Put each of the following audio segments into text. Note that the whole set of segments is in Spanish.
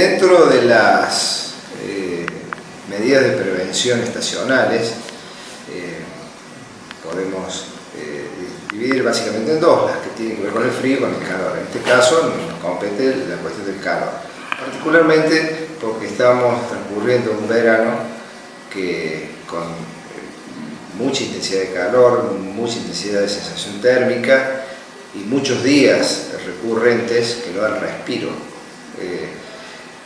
Dentro de las medidas de prevención estacionales, podemos dividir básicamente en dos, las que tienen que ver con el frío y con el calor. En este caso nos compete la cuestión del calor, particularmente porque estamos transcurriendo un verano que con mucha intensidad de calor, mucha intensidad de sensación térmica y muchos días recurrentes que no dan respiro.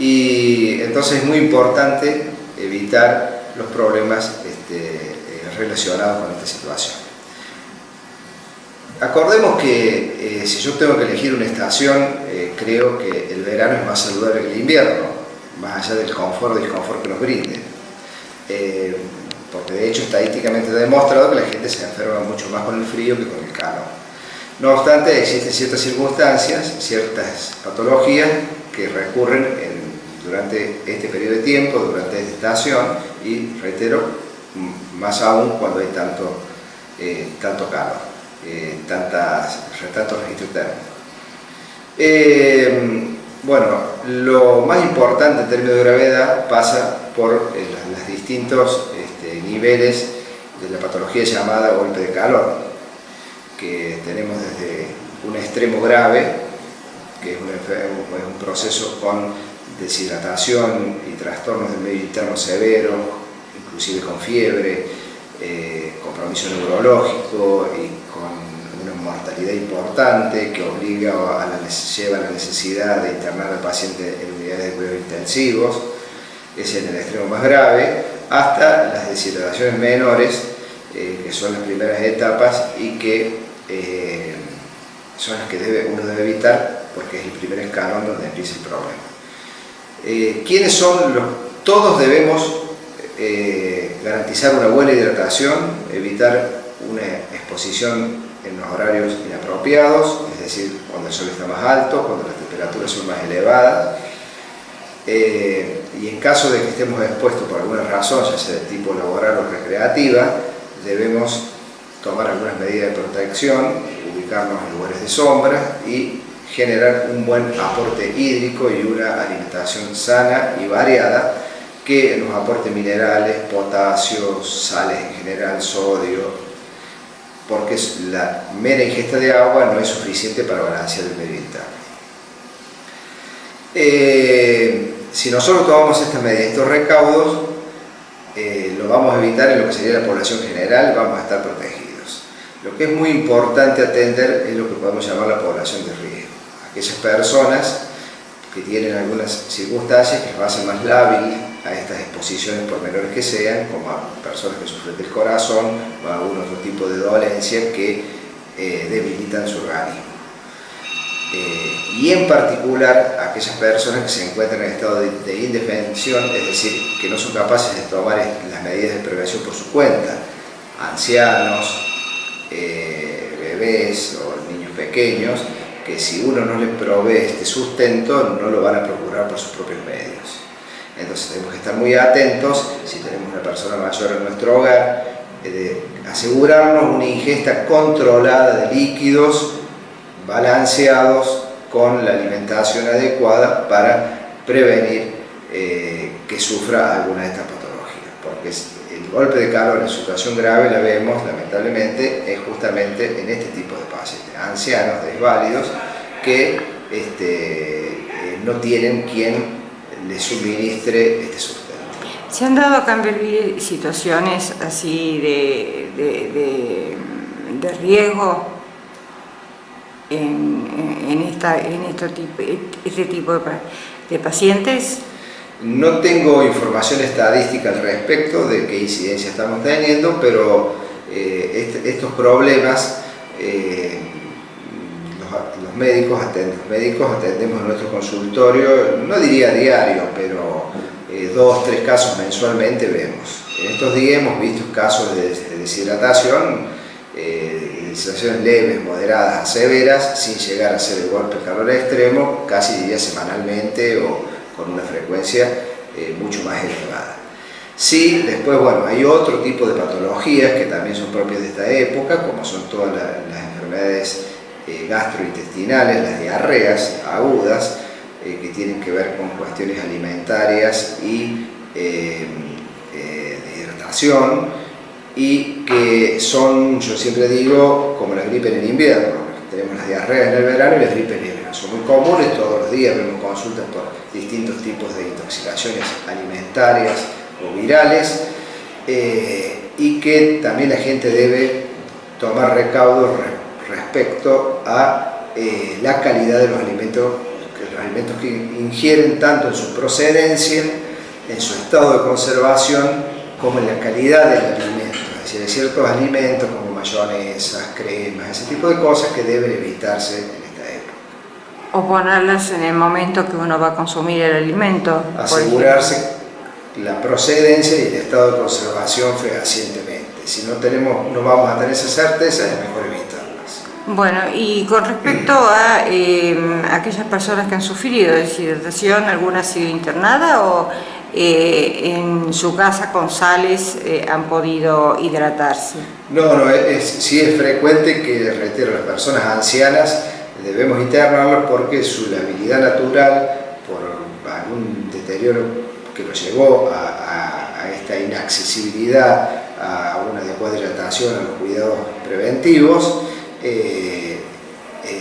Y entonces es muy importante evitar los problemas relacionados con esta situación. Acordemos que si yo tengo que elegir una estación, creo que el verano es más saludable que el invierno, más allá del confort o disconfort que nos brinde. Porque de hecho estadísticamente está demostrado que la gente se enferma mucho más con el frío que con el calor. No obstante, existen ciertas circunstancias, ciertas patologías que recurren durante este periodo de tiempo, durante esta estación, y reitero, más aún cuando hay tanto calor, tantos registros térmicos. Bueno, lo más importante en términos de gravedad pasa por los distintos niveles de la patología llamada golpe de calor, que tenemos desde un extremo grave, que es un proceso con deshidratación y trastornos del medio interno severo, inclusive con fiebre, compromiso neurológico y con una mortalidad importante que lleva a la necesidad de internar al paciente en unidades de cuidados intensivos, es en el extremo más grave, hasta las deshidrataciones menores, que son las primeras etapas y que son las que uno debe evitar porque es el primer escalón donde empieza el problema. ¿Quiénes son los? Todos debemos garantizar una buena hidratación, evitar una exposición en los horarios inapropiados, es decir, cuando el sol está más alto, cuando las temperaturas son más elevadas, y en caso de que estemos expuestos por alguna razón, ya sea de tipo laboral o recreativa, debemos tomar algunas medidas de protección, ubicarnos en lugares de sombra y generar un buen aporte hídrico y una alimentación sana y variada que nos aporte minerales, potasio, sales en general, sodio, porque la mera ingesta de agua no es suficiente para balancear el medio interno. Si nosotros tomamos estas medidas, estos recaudos, lo vamos a evitar en lo que sería la población general, vamos a estar protegidos. Lo que es muy importante atender es lo que podemos llamar la población de riesgo. Aquellas personas que tienen algunas circunstancias que los hacen más lábiles a estas exposiciones, por menores que sean, como a personas que sufren del corazón o a algún otro tipo de dolencia que debilitan su organismo. Y en particular a aquellas personas que se encuentran en estado de indefensión, es decir, que no son capaces de tomar las medidas de prevención por su cuenta, ancianos, bebés o niños pequeños, que si uno no les provee este sustento no lo van a procurar por sus propios medios. Entonces tenemos que estar muy atentos, si tenemos una persona mayor en nuestro hogar, de asegurarnos una ingesta controlada de líquidos balanceados con la alimentación adecuada para prevenir que sufra alguna de estas patologías, porque el golpe de calor en situación grave la vemos lamentablemente es justamente en este tipo de pacientes, ancianos, desválidos, que no tienen quien les suministre este sustento. ¿Se han dado acá en Belville situaciones así de riesgo en este tipo de pacientes? No tengo información estadística al respecto de qué incidencia estamos teniendo, pero estos problemas los médicos atendemos en nuestro consultorio, no diría diario, pero 2 o 3 casos mensualmente vemos. En estos días hemos visto casos de deshidratación, deshidrataciones leves, moderadas a severas, sin llegar a ser el golpe de calor extremo, casi diría semanalmente o con una frecuencia mucho más elevada. Sí, después, bueno, hay otro tipo de patologías que también son propias de esta época, como son todas las enfermedades gastrointestinales, las diarreas agudas, que tienen que ver con cuestiones alimentarias y de hidratación, y que son, yo siempre digo, como la gripe en el invierno. Tenemos las diarreas en el verano y las gripes en el invierno. Son muy comunes, todos los días vemos consultas por distintos tipos de intoxicaciones alimentarias o virales, y que también la gente debe tomar recaudos respecto a la calidad de los alimentos que ingieren, tanto en su procedencia, en su estado de conservación, como en la calidad del alimento. Es decir, hay ciertos alimentos como mayonesas, cremas, ese tipo de cosas que deben evitarse en esta época. O ponerlas en el momento que uno va a consumir el alimento. Asegurarse la procedencia y el estado de conservación fehacientemente. Si no vamos a tener esa certeza, es mejor evitarlas. Bueno, y con respecto a aquellas personas que han sufrido deshidratación, ¿alguna ha sido internada o en su casa con sales han podido hidratarse? No, sí es frecuente que, reitero, las personas ancianas debemos internarlos porque su labilidad natural, por algún deterioro que lo llevó a esta inaccesibilidad a una adecuada hidratación, a los cuidados preventivos,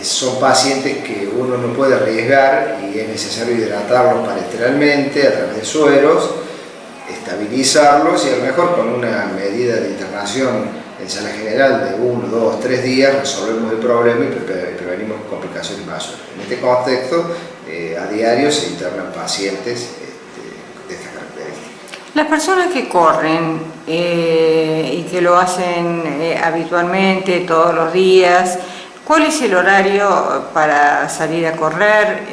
son pacientes que uno no puede arriesgar y es necesario hidratarlos parenteralmente a través de sueros, estabilizarlos y a lo mejor con una medida de internación en sala general de 1, 2, 3 días resolvemos el problema y prevenimos complicaciones mayores. En este contexto, a diario se internan pacientes de estas características. Las personas que corren y que lo hacen habitualmente todos los días, ¿cuál es el horario para salir a correr?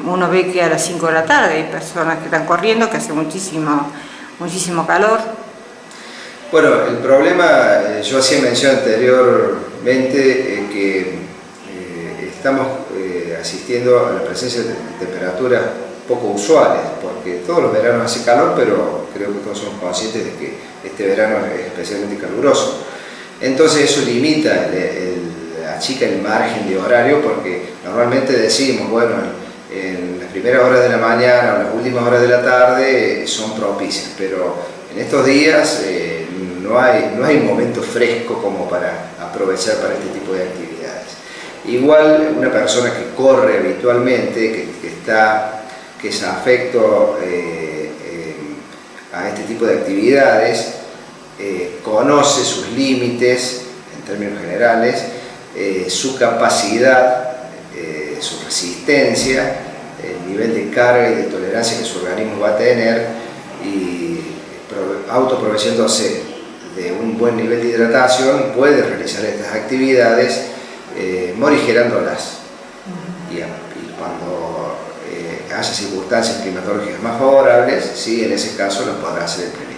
Uno ve que a las 5 de la tarde hay personas que están corriendo, que hace muchísimo calor. Bueno, el problema, yo hacía mención anteriormente que estamos asistiendo a la presencia de temperaturas poco usuales, porque todos los veranos hace calor, pero creo que todos somos conscientes de que este verano es especialmente caluroso. Entonces eso limita, achica el margen de horario, porque normalmente decimos, bueno, en las primeras horas de la mañana o las últimas horas de la tarde son propicias, pero en estos días no hay un momento fresco como para aprovechar para este tipo de actividades. Igual una persona que corre habitualmente, que es afecto a este tipo de actividades, conoce sus límites en términos generales, su capacidad, su resistencia, el nivel de carga y de tolerancia que su organismo va a tener, y autoproveyéndose de un buen nivel de hidratación puede realizar estas actividades morigerándolas. Y cuando haya circunstancias climatológicas más favorables, sí, en ese caso lo podrá hacer el primer